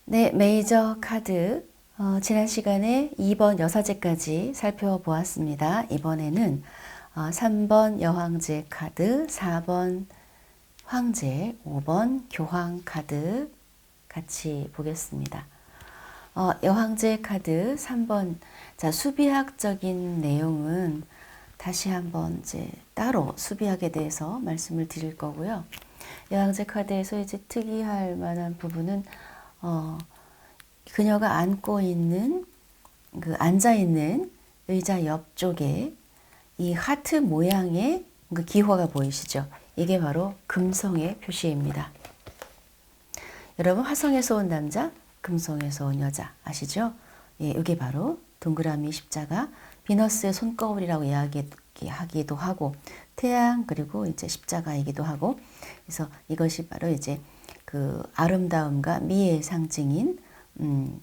네, 메이저 카드. 지난 시간에 2번 여사제까지 살펴보았습니다. 이번에는 3번 여황제 카드, 4번 황제, 5번 교황 카드 같이 보겠습니다. 여황제 카드 3번. 자, 수비학적인 내용은 다시 한번 이제 따로 수비학에 대해서 말씀을 드릴 거고요. 여황제 카드에서 이제 특이할 만한 부분은 그녀가 앉아 있는 의자 옆쪽에 이 하트 모양의 그 기호가 보이시죠? 이게 바로 금성의 표시입니다. 여러분, 화성에서 온 남자, 금성에서 온 여자 아시죠? 예, 이게 바로 동그라미 십자가, 비너스의 손거울이라고 이야기하기도 하고, 태양 그리고 이제 십자가이기도 하고, 그래서 이것이 바로 이제 그 아름다움과 미의 상징인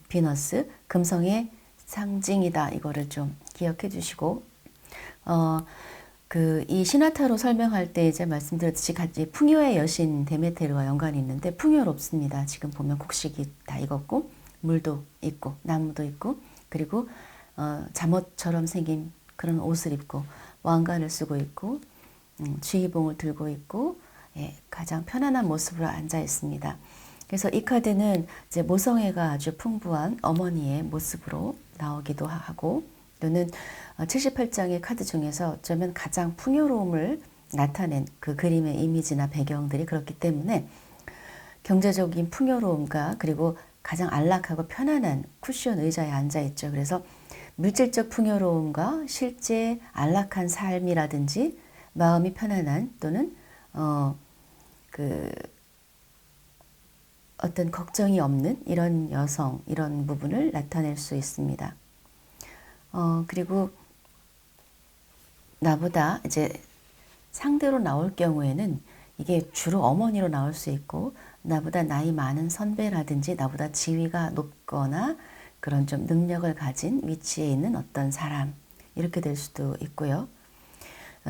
비너스, 금성의 상징이다. 이거를 좀 기억해 주시고, 이 신화타로 설명할 때 이제 말씀드렸듯이 같이 풍요의 여신 데메테르와 연관이 있는데 풍요롭습니다. 지금 보면 곡식이 다 익었고, 물도 있고, 나무도 있고, 그리고 잠옷처럼 생긴 그런 옷을 입고, 왕관을 쓰고 있고, 주의봉을 들고 있고, 예, 가장 편안한 모습으로 앉아 있습니다. 그래서 이 카드는 이제 모성애가 아주 풍부한 어머니의 모습으로 나오기도 하고, 또는 78장의 카드 중에서 어쩌면 가장 풍요로움을 나타낸 그 그림의 이미지나 배경들이 그렇기 때문에 경제적인 풍요로움과 그리고 가장 안락하고 편안한 쿠션 의자에 앉아 있죠. 그래서 물질적 풍요로움과 실제 안락한 삶이라든지 마음이 편안한 또는 어떤 걱정이 없는 이런 여성, 이런 부분을 나타낼 수 있습니다. 그리고 나보다 이제 상대로 나올 경우에는 이게 주로 어머니로 나올 수 있고, 나보다 나이 많은 선배라든지 나보다 지위가 높거나 그런 좀 능력을 가진 위치에 있는 어떤 사람, 이렇게 될 수도 있고요.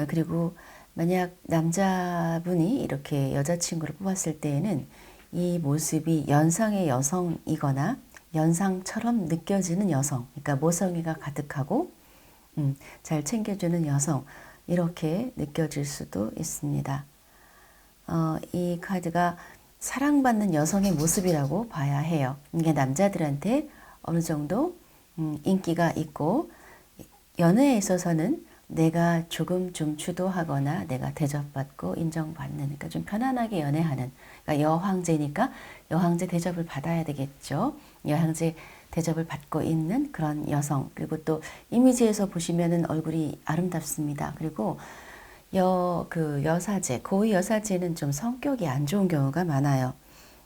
그리고 만약 남자분이 이렇게 여자친구를 뽑았을 때에는 이 모습이 연상의 여성이거나 연상처럼 느껴지는 여성, 그러니까 모성애가 가득하고 잘 챙겨주는 여성, 이렇게 느껴질 수도 있습니다. 이 카드가 사랑받는 여성의 모습이라고 봐야 해요. 이게 남자들한테 어느 정도 인기가 있고, 연애에 있어서는 내가 조금 좀 주도하거나 내가 대접받고 인정받는, 그러니까 좀 편안하게 연애하는, 그러니까 여황제니까 여황제 대접을 받아야 되겠죠. 여황제 대접을 받고 있는 그런 여성. 그리고 또 이미지에서 보시면은 얼굴이 아름답습니다. 그리고 여사제, 고위 여사제는 좀 성격이 안 좋은 경우가 많아요.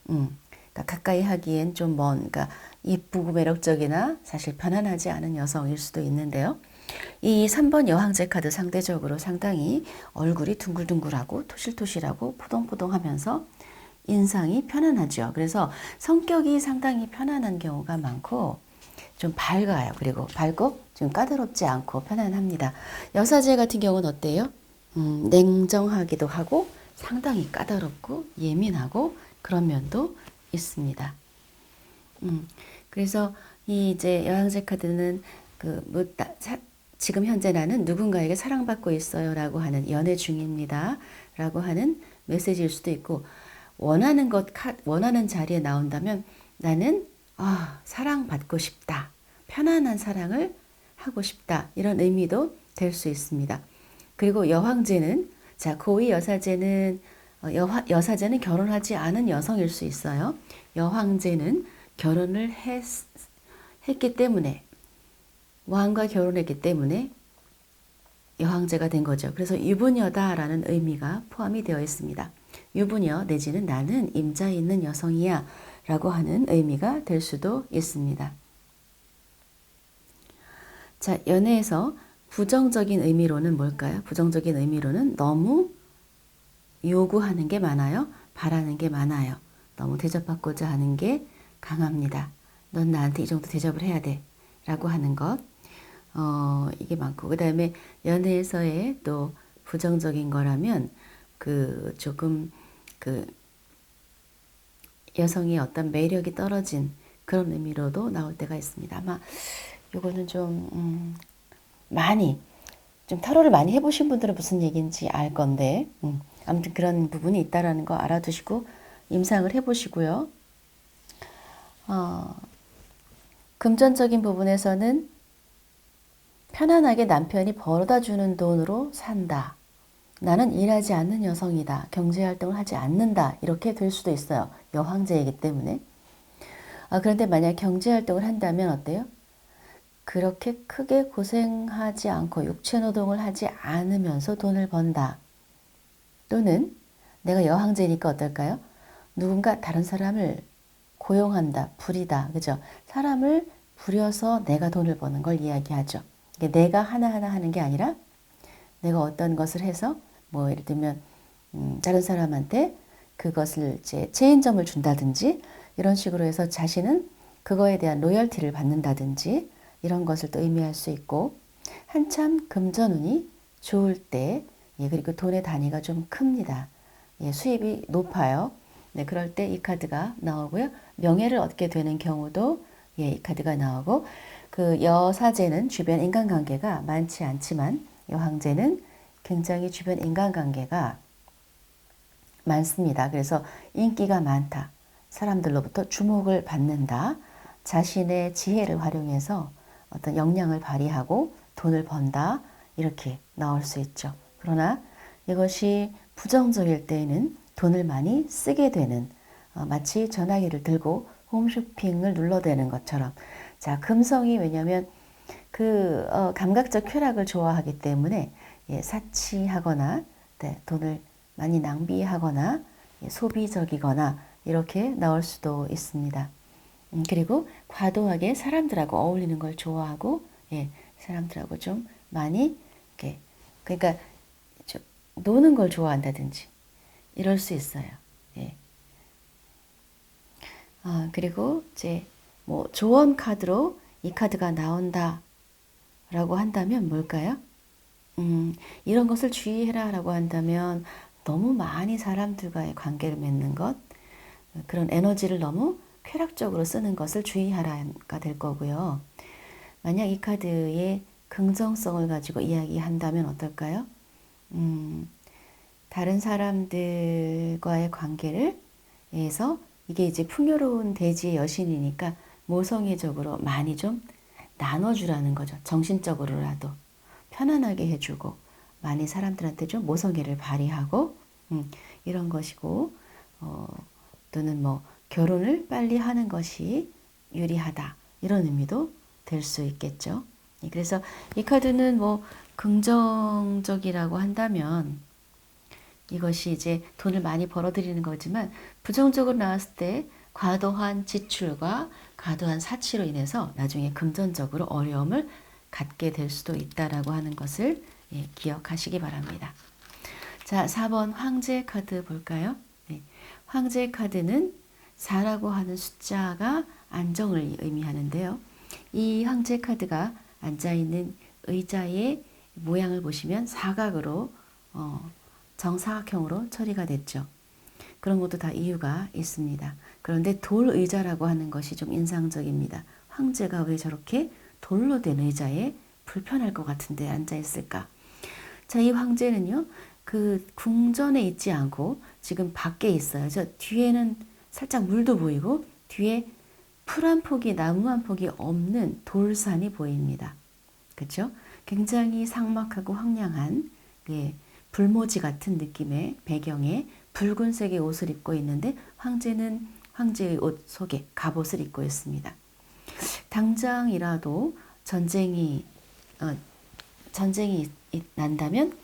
그러니까 가까이 하기엔 좀 그러니까 이쁘고 매력적이나 사실 편안하지 않은 여성일 수도 있는데요. 이 3번 여황제 카드 상대적으로 상당히 얼굴이 둥글둥글하고 토실토실하고 포동포동하면서 인상이 편안하죠. 그래서 성격이 상당히 편안한 경우가 많고 좀 밝아요. 그리고 밝고 좀 까다롭지 않고 편안합니다. 여사제 같은 경우는 어때요? 냉정하기도 하고 상당히 까다롭고 예민하고 그런 면도 있습니다. 그래서 이 이제 여황제 카드는 지금 현재 나는 누군가에게 사랑받고 있어요라고 하는, 연애 중입니다라고 하는 메시지일 수도 있고, 원하는 자리에 나온다면 나는 사랑받고 싶다, 편안한 사랑을 하고 싶다, 이런 의미도 될 수 있습니다. 그리고 여황제는, 자, 고위 여사제는 여사제는 결혼하지 않은 여성일 수 있어요. 여황제는 결혼을 했기 때문에, 왕과 결혼했기 때문에 여황제가 된 거죠. 그래서 유부녀다라는 의미가 포함이 되어 있습니다. 유부녀 내지는 나는 임자 있는 여성이야 라고 하는 의미가 될 수도 있습니다. 자, 연애에서 부정적인 의미로는 뭘까요? 부정적인 의미로는 너무 요구하는 게 많아요. 바라는 게 많아요. 너무 대접받고자 하는 게 강합니다. 넌 나한테 이 정도 대접을 해야 돼 라고 하는 것. 이게 많고, 그 다음에 연애에서의 또 부정적인 거라면 조금 여성의 어떤 매력이 떨어진 그런 의미로도 나올 때가 있습니다. 아마 요거는 좀 많이 좀 타로를 많이 해보신 분들은 무슨 얘기인지 알 건데 아무튼 그런 부분이 있다라는 거 알아두시고 임상을 해보시고요. 금전적인 부분에서는 편안하게 남편이 벌어다 주는 돈으로 산다. 나는 일하지 않는 여성이다. 경제활동을 하지 않는다. 이렇게 될 수도 있어요. 여황제이기 때문에. 그런데 만약 경제활동을 한다면 어때요? 그렇게 크게 고생하지 않고 육체노동을 하지 않으면서 돈을 번다. 또는 내가 여황제니까 어떨까요? 누군가 다른 사람을 고용한다, 부리다, 그죠? 사람을 부려서 내가 돈을 버는 걸 이야기하죠. 이게 내가 하나하나 하는 게 아니라 내가 어떤 것을 해서 뭐 예를 들면 다른 사람한테 그것을 이제 체인점을 준다든지 이런 식으로 해서 자신은 그거에 대한 로열티를 받는다든지 이런 것을 또 의미할 수 있고 한참 금전운이 좋을 때 그리고 돈의 단위가 좀 큽니다. 수입이 높아요. 네, 그럴 때 이 카드가 나오고요. 명예를 얻게 되는 경우도 이 카드가 나오고 그 여사제는 주변 인간관계가 많지 않지만 여황제는 굉장히 주변 인간관계가 많습니다. 그래서 인기가 많다. 사람들로부터 주목을 받는다. 자신의 지혜를 활용해서 어떤 역량을 발휘하고 돈을 번다. 이렇게 나올 수 있죠. 그러나 이것이 부정적일 때에는 돈을 많이 쓰게 되는 마치 전화기를 들고 홈쇼핑을 눌러대는 것처럼 자 금성이 왜냐하면 그 감각적 쾌락을 좋아하기 때문에 사치하거나 돈을 많이 낭비하거나 소비적이거나 이렇게 나올 수도 있습니다. 그리고 과도하게 사람들하고 어울리는 걸 좋아하고 사람들하고 좀 많이 그러니까 좀 노는 걸 좋아한다든지 이럴 수 있어요. 그리고 이제 뭐 조언 카드로 이 카드가 나온다 라고 한다면 뭘까요? 이런 것을 주의해라 라고 한다면 너무 많이 사람들과의 관계를 맺는 것, 그런 에너지를 너무 쾌락적으로 쓰는 것을 주의하라가 될 거고요. 만약 이 카드의 긍정성을 가지고 이야기한다면 어떨까요? 다른 사람들과의 관계를 해서 이게 이제 풍요로운 대지의 여신이니까 모성애적으로 많이 좀 나눠주라는 거죠. 정신적으로라도 편안하게 해주고 많이 사람들한테 좀 모성애를 발휘하고 이런 것이고 또는 뭐 결혼을 빨리 하는 것이 유리하다 이런 의미도 될 수 있겠죠. 그래서 이 카드는 뭐 긍정적이라고 한다면 이것이 이제 돈을 많이 벌어들이는 거지만 부정적으로 나왔을 때 과도한 지출과 과도한 사치로 인해서 나중에 금전적으로 어려움을 갖게 될 수도 있다라고 하는 것을 기억하시기 바랍니다. 자, 4번 황제 카드 볼까요? 네. 황제 카드는 4라고 하는 숫자가 안정을 의미하는데요. 이 황제 카드가 앉아있는 의자의 모양을 보시면 사각으로 정사각형으로 처리가 됐죠. 그런 것도 다 이유가 있습니다. 그런데 돌 의자라고 하는 것이 좀 인상적입니다. 황제가 왜 저렇게 돌로 된 의자에 불편할 것 같은데 앉아 있을까? 자, 이 황제는요, 그 궁전에 있지 않고 지금 밖에 있어요. 저 뒤에는 살짝 물도 보이고 뒤에 풀 한 폭이, 나무 한 폭이 없는 돌산이 보입니다. 그렇죠? 굉장히 삭막하고 황량한 불모지 같은 느낌의 배경에 붉은색의 옷을 입고 있는데 황제는 황제의 옷 속에 갑옷을 입고 있습니다. 당장이라도 전쟁이 난다면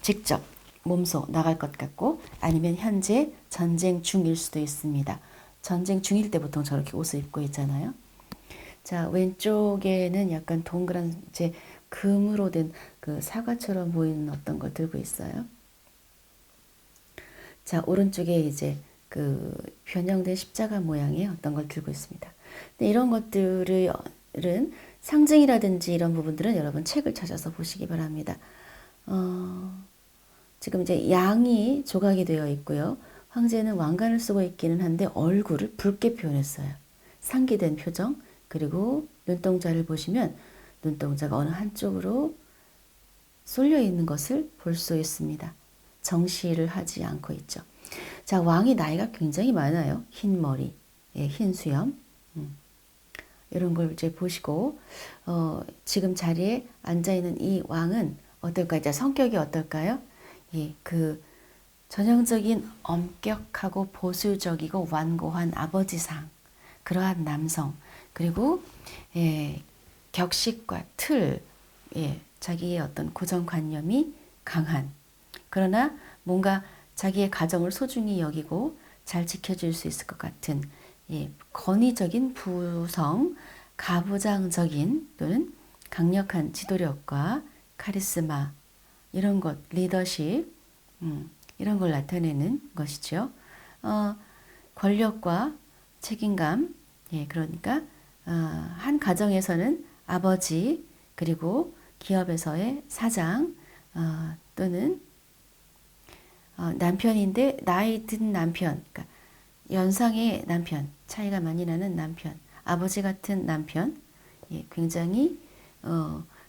직접 몸소 나갈 것 같고 아니면 현재 전쟁 중일 수도 있습니다. 전쟁 중일 때 보통 저렇게 옷을 입고 있잖아요. 자, 왼쪽에는 약간 동그란 이제 금으로 된 그 사과처럼 보이는 어떤 걸 들고 있어요. 자, 오른쪽에 이제 그 변형된 십자가 모양의 어떤 걸 들고 있습니다. 근데 이런 것들은 상징이라든지 이런 부분들은 여러분 책을 찾아서 보시기 바랍니다. 지금 이제 양이 조각이 되어 있고요. 황제는 왕관을 쓰고 있기는 한데 얼굴을 붉게 표현했어요. 상기된 표정, 그리고 눈동자를 보시면 눈동자가 어느 한쪽으로 쏠려 있는 것을 볼 수 있습니다. 정시를 하지 않고 있죠. 자, 왕이 나이가 굉장히 많아요. 흰 머리, 예, 흰 수염. 이런 걸 이제 보시고, 지금 자리에 앉아있는 이 왕은 어떨까요? 자, 성격이 어떨까요? 예, 그 전형적인 엄격하고 보수적이고 완고한 아버지상, 그러한 남성, 그리고 예, 격식과 틀, 예, 자기의 어떤 고정관념이 강한, 그러나 뭔가 자기의 가정을 소중히 여기고 잘 지켜줄 수 있을 것 같은, 예, 권위적인 부성, 가부장적인 또는 강력한 지도력과 카리스마, 이런 것, 리더십, 이런 걸 나타내는 것이죠. 권력과 책임감, 예, 그러니까 한 가정에서는 아버지, 그리고 기업에서의 사장, 또는 남편인데 나이 든 남편, 그러니까 연상의 남편, 차이가 많이 나는 남편, 아버지 같은 남편, 예, 굉장히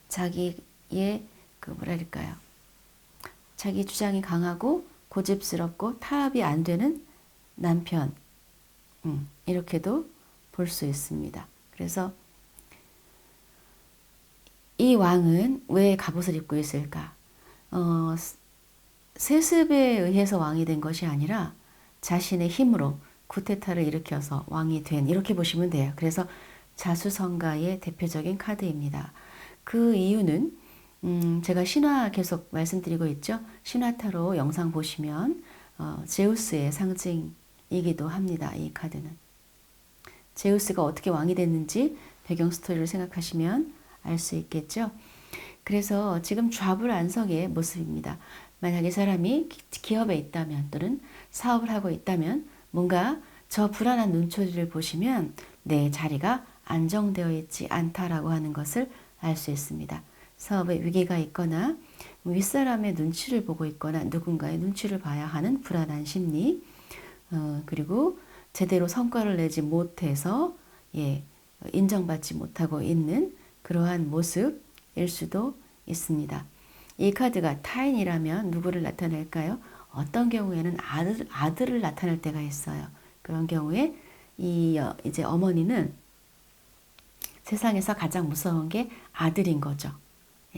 자기의 그 뭐랄까요, 자기 주장이 강하고 고집스럽고 타협이 안 되는 남편, 이렇게도 볼 수 있습니다. 그래서 이 왕은 왜 갑옷을 입고 있을까? 세습에 의해서 왕이 된 것이 아니라 자신의 힘으로 쿠데타를 일으켜서 왕이 된, 이렇게 보시면 돼요. 그래서 자수성가의 대표적인 카드입니다. 그 이유는 제가 신화 계속 말씀드리고 있죠. 신화타로 영상 보시면 제우스의 상징이기도 합니다. 이 카드는. 제우스가 어떻게 왕이 됐는지 배경 스토리를 생각하시면 알 수 있겠죠. 그래서 지금 좌불안석의 모습입니다. 만약에 사람이 기업에 있다면 또는 사업을 하고 있다면 뭔가 저 불안한 눈초리를 보시면 내 자리가 안정되어 있지 않다라고 하는 것을 알 수 있습니다. 사업에 위기가 있거나 윗사람의 눈치를 보고 있거나 누군가의 눈치를 봐야 하는 불안한 심리, 그리고 제대로 성과를 내지 못해서 예, 인정받지 못하고 있는 그러한 모습일 수도 있습니다. 이 카드가 타인이라면 누구를 나타낼까요? 어떤 경우에는 아들을 나타낼 때가 있어요. 그런 경우에 이제 어머니는 세상에서 가장 무서운 게 아들인 거죠.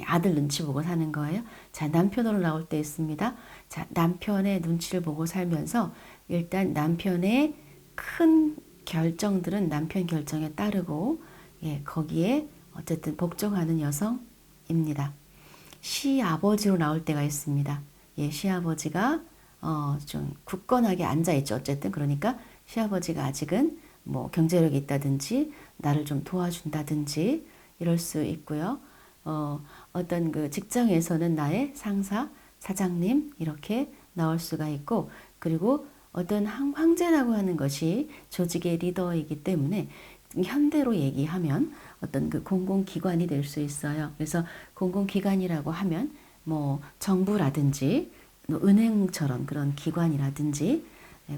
아들 눈치 보고 사는 거예요. 자, 남편으로 나올 때 있습니다. 자, 남편의 눈치를 보고 살면서 일단 남편의 큰 결정들은 남편 결정에 따르고, 예, 거기에 어쨌든 복종하는 여성입니다. 시아버지로 나올 때가 있습니다. 예, 시아버지가 좀 굳건하게 앉아있죠. 어쨌든 그러니까 시아버지가 아직은 뭐 경제력이 있다든지 나를 좀 도와준다든지 이럴 수 있고요. 어떤 그 직장에서는 나의 상사, 사장님 이렇게 나올 수가 있고, 그리고 어떤 황제라고 하는 것이 조직의 리더이기 때문에 현대로 얘기하면 어떤 그 공공기관이 될 수 있어요. 그래서 공공기관이라고 하면 뭐 정부라든지 은행처럼 그런 기관이라든지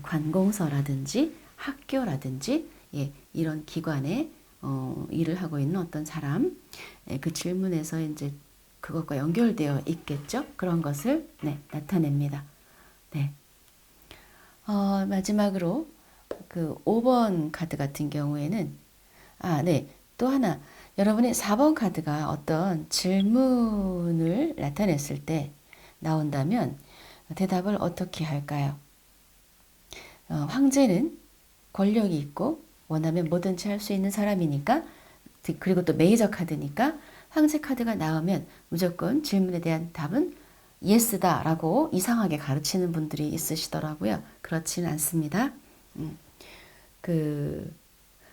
관공서라든지 학교라든지, 예, 이런 기관에 일을 하고 있는 어떤 사람, 그 질문에서 이제 그것과 연결되어 있겠죠. 그런 것을 네, 나타냅니다. 네. 마지막으로 그 5번 카드 같은 경우에는 네. 또 하나, 여러분의 4번 카드가 어떤 질문을 나타냈을 때 나온다면 대답을 어떻게 할까요? 황제는 권력이 있고 원하면 뭐든지 할 수 있는 사람이니까, 그리고 또 메이저 카드니까 황제 카드가 나오면 무조건 질문에 대한 답은 예스다 라고 이상하게 가르치는 분들이 있으시더라고요. 그렇지는 않습니다. 그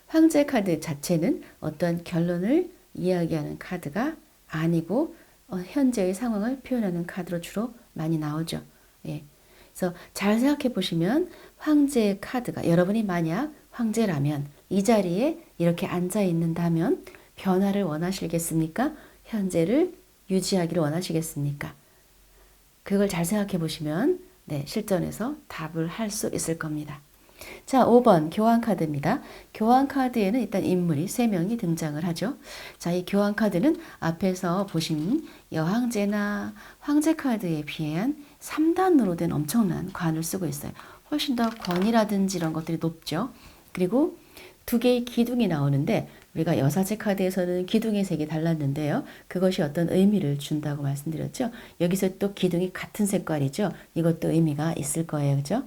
황제 카드 자체는 어떤 결론을 이야기하는 카드가 아니고 현재의 상황을 표현하는 카드로 주로 많이 나오죠. 예. 그래서 잘 생각해 보시면 황제 카드가, 여러분이 만약 황제라면 이 자리에 이렇게 앉아 있는다면 변화를 원하시겠습니까? 현재를 유지하기를 원하시겠습니까? 그걸 잘 생각해 보시면 네, 실전에서 답을 할 수 있을 겁니다. 자, 5번 교환 카드입니다. 교환 카드에는 일단 인물이 3명이 등장을 하죠. 자, 이 교환 카드는 앞에서 보신 여황제나 황제 카드에 비한 3단으로 된 엄청난 관을 쓰고 있어요. 훨씬 더 권위라든지 이런 것들이 높죠. 그리고 두 개의 기둥이 나오는데 우리가 여사제 카드에서는 기둥의 색이 달랐는데요. 그것이 어떤 의미를 준다고 말씀드렸죠. 여기서 또 기둥이 같은 색깔이죠. 이것도 의미가 있을 거예요. 그죠?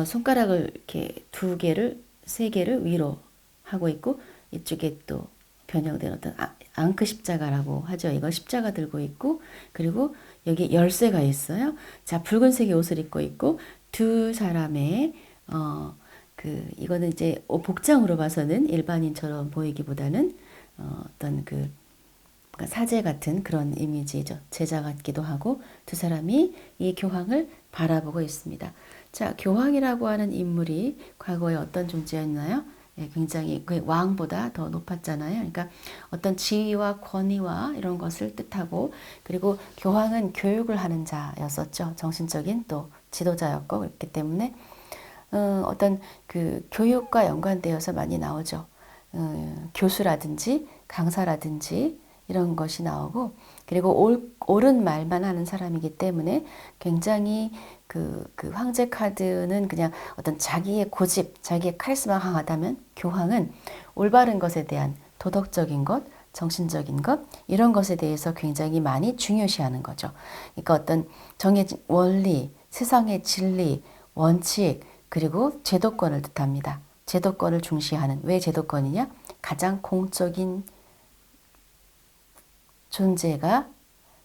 손가락을 이렇게 2개를, 3개를 위로 하고 있고 이쪽에 또 변형된 어떤 앙크 십자가라고 하죠. 이거 십자가 들고 있고 그리고 여기 열쇠가 있어요. 자, 붉은색의 옷을 입고 있고 두 사람의 이거는 이제 복장으로 봐서는 일반인처럼 보이기보다는 어떤 그러니까 사제 같은 그런 이미지죠. 제자 같기도 하고 두 사람이 이 교황을 바라보고 있습니다. 자, 교황이라고 하는 인물이 과거에 어떤 존재였나요? 예, 굉장히 그 왕보다 더 높았잖아요. 그러니까 어떤 지위와 권위와 이런 것을 뜻하고 그리고 교황은 교육을 하는 자였었죠. 정신적인 또 지도자였고 그렇기 때문에 어떤 그 교육과 연관되어서 많이 나오죠. 교수라든지 강사라든지 이런 것이 나오고 그리고 옳은 말만 하는 사람이기 때문에 굉장히 그 황제 카드는 그냥 어떤 자기의 고집, 자기의 카리스마가 강하다면 교황은 올바른 것에 대한 도덕적인 것, 정신적인 것 이런 것에 대해서 굉장히 많이 중요시하는 거죠. 그러니까 어떤 정해진 원리, 세상의 진리, 원칙 그리고 제도권을 뜻합니다. 제도권을 중시하는 왜 제도권이냐? 가장 공적인 존재가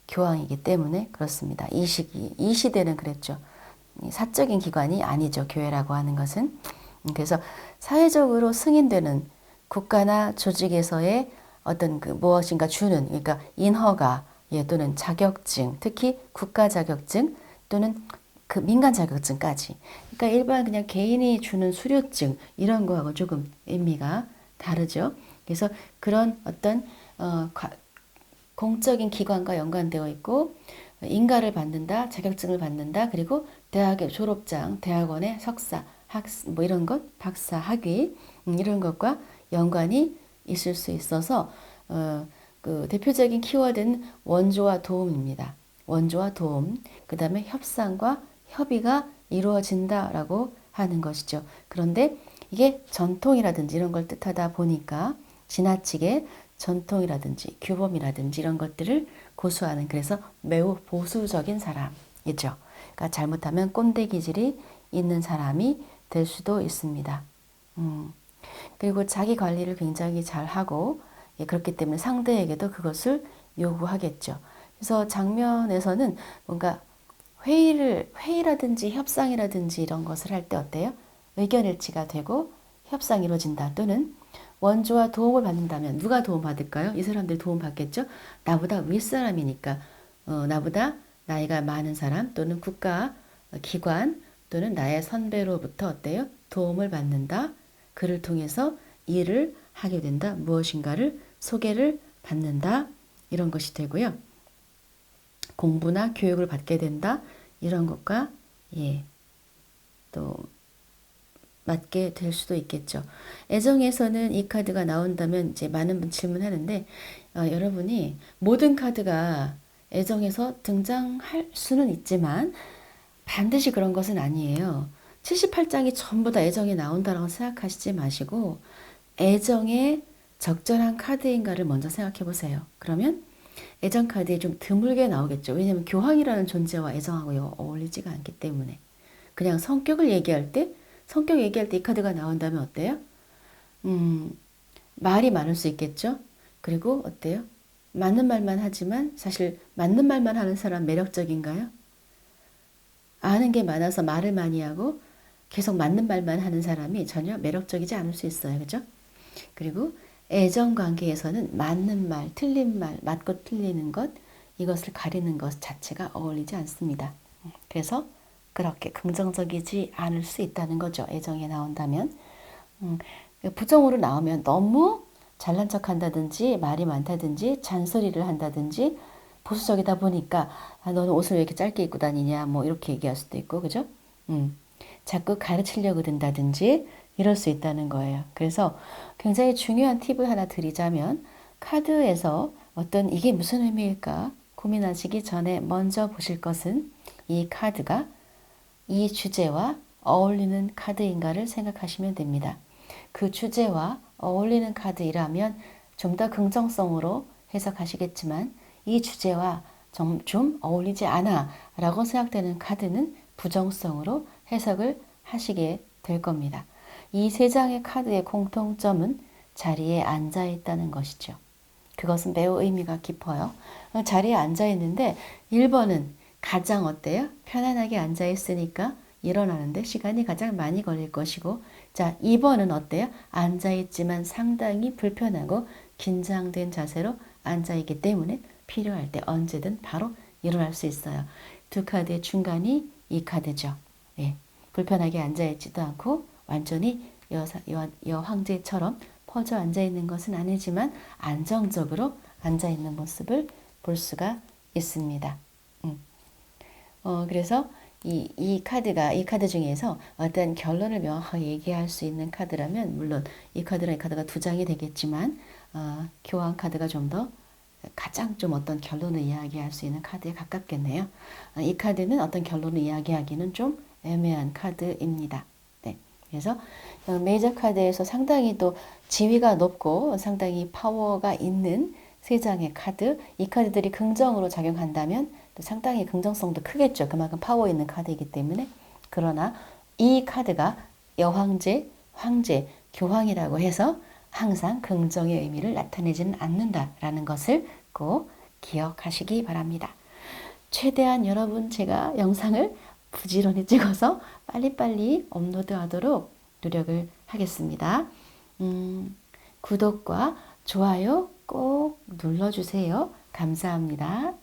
교황이기 때문에 그렇습니다. 이 시대는 그랬죠. 사적인 기관이 아니죠. 교회라고 하는 것은. 그래서 사회적으로 승인되는 국가나 조직에서의 어떤 그 무엇인가 주는 그러니까 인허가 또는 자격증 특히 국가 자격증 또는 그 민간 자격증까지 그러니까 일반 그냥 개인이 주는 수료증 이런 거하고 조금 의미가 다르죠. 그래서 그런 어떤 공적인 기관과 연관되어 있고 인가를 받는다, 자격증을 받는다, 그리고 대학의 졸업장, 대학원의 석사, 뭐 이런 것, 박사, 학위 이런 것과 연관이 있을 수 있어서 그 대표적인 키워드는 원조와 도움입니다. 원조와 도움, 그 다음에 협상과 협의가 이루어진다라고 하는 것이죠. 그런데 이게 전통이라든지 이런 걸 뜻하다 보니까 지나치게 전통이라든지 규범이라든지 이런 것들을 고수하는 그래서 매우 보수적인 사람이죠. 그러니까 잘못하면 꼰대 기질이 있는 사람이 될 수도 있습니다. 그리고 자기 관리를 굉장히 잘하고 그렇기 때문에 상대에게도 그것을 요구하겠죠. 그래서 장면에서는 뭔가 회의라든지 협상이라든지 이런 것을 할 때 어때요? 의견 일치가 되고 협상이 이루어진다 또는 원조와 도움을 받는다면 누가 도움받을까요? 이 사람들이 도움받겠죠? 나보다 윗사람이니까 나보다 나이가 많은 사람 또는 국가, 기관 또는 나의 선배로부터 어때요? 도움을 받는다. 그를 통해서 일을 하게 된다. 무엇인가를 소개를 받는다. 이런 것이 되고요. 공부나 교육을 받게 된다. 이런 것과 또 맞게 될 수도 있겠죠. 애정에서는 이 카드가 나온다면 이제 많은 분 질문하는데 여러분이 모든 카드가 애정에서 등장할 수는 있지만 반드시 그런 것은 아니에요. 78장이 전부 다 애정에 나온다라고 생각하시지 마시고 애정에 적절한 카드인가를 먼저 생각해 보세요. 그러면 애정 카드에 좀 드물게 나오겠죠. 왜냐하면 교황이라는 존재와 애정하고 어울리지가 않기 때문에 그냥 성격 얘기할 때 이 카드가 나온다면 어때요? 말이 많을 수 있겠죠? 그리고 어때요? 맞는 말만 하지만 사실 맞는 말만 하는 사람 매력적인가요? 아는 게 많아서 말을 많이 하고 계속 맞는 말만 하는 사람이 전혀 매력적이지 않을 수 있어요. 그죠? 그리고 애정 관계에서는 맞는 말, 틀린 말, 맞고 틀리는 것, 이것을 가리는 것 자체가 어울리지 않습니다. 그래서 그렇게 긍정적이지 않을 수 있다는 거죠. 애정에 나온다면. 부정으로 나오면 너무 잘난 척 한다든지 말이 많다든지 잔소리를 한다든지 보수적이다 보니까 너는 옷을 왜 이렇게 짧게 입고 다니냐 뭐 이렇게 얘기할 수도 있고 그죠? 자꾸 가르치려고 든다든지 이럴 수 있다는 거예요. 그래서 굉장히 중요한 팁을 하나 드리자면 카드에서 어떤 이게 무슨 의미일까 고민하시기 전에 먼저 보실 것은 이 카드가 이 주제와 어울리는 카드인가를 생각하시면 됩니다. 그 주제와 어울리는 카드이라면 좀 더 긍정성으로 해석하시겠지만 이 주제와 좀 어울리지 않아 라고 생각되는 카드는 부정성으로 해석을 하시게 될 겁니다. 이 세 장의 카드의 공통점은 자리에 앉아 있다는 것이죠. 그것은 매우 의미가 깊어요. 자리에 앉아 있는데 1번은 가장 어때요? 편안하게 앉아 있으니까 일어나는데 시간이 가장 많이 걸릴 것이고 자 2번은 어때요? 앉아 있지만 상당히 불편하고 긴장된 자세로 앉아 있기 때문에 필요할 때 언제든 바로 일어날 수 있어요. 두 카드의 중간이 이 카드죠. 예, 불편하게 앉아 있지도 않고 완전히 여황제처럼 퍼져 앉아 있는 것은 아니지만 안정적으로 앉아 있는 모습을 볼 수가 있습니다. 그래서 이 카드 중에서 어떤 결론을 명확하게 얘기할 수 있는 카드라면, 물론 이 카드랑 이 카드가 두 장이 되겠지만, 교환 카드가 좀 더 가장 좀 어떤 결론을 이야기할 수 있는 카드에 가깝겠네요. 이 카드는 어떤 결론을 이야기하기는 좀 애매한 카드입니다. 네. 그래서 메이저 카드에서 상당히 또 지위가 높고 상당히 파워가 있는 세 장의 카드, 이 카드들이 긍정으로 작용한다면 또 상당히 긍정성도 크겠죠. 그만큼 파워 있는 카드이기 때문에. 그러나 이 카드가 여황제, 황제, 교황이라고 해서 항상 긍정의 의미를 나타내지는 않는다라는 것을 꼭 기억하시기 바랍니다. 최대한 여러분 제가 영상을 부지런히 찍어서 빨리빨리 업로드하도록 노력을 하겠습니다. 구독과 좋아요 꼭 눌러주세요. 감사합니다.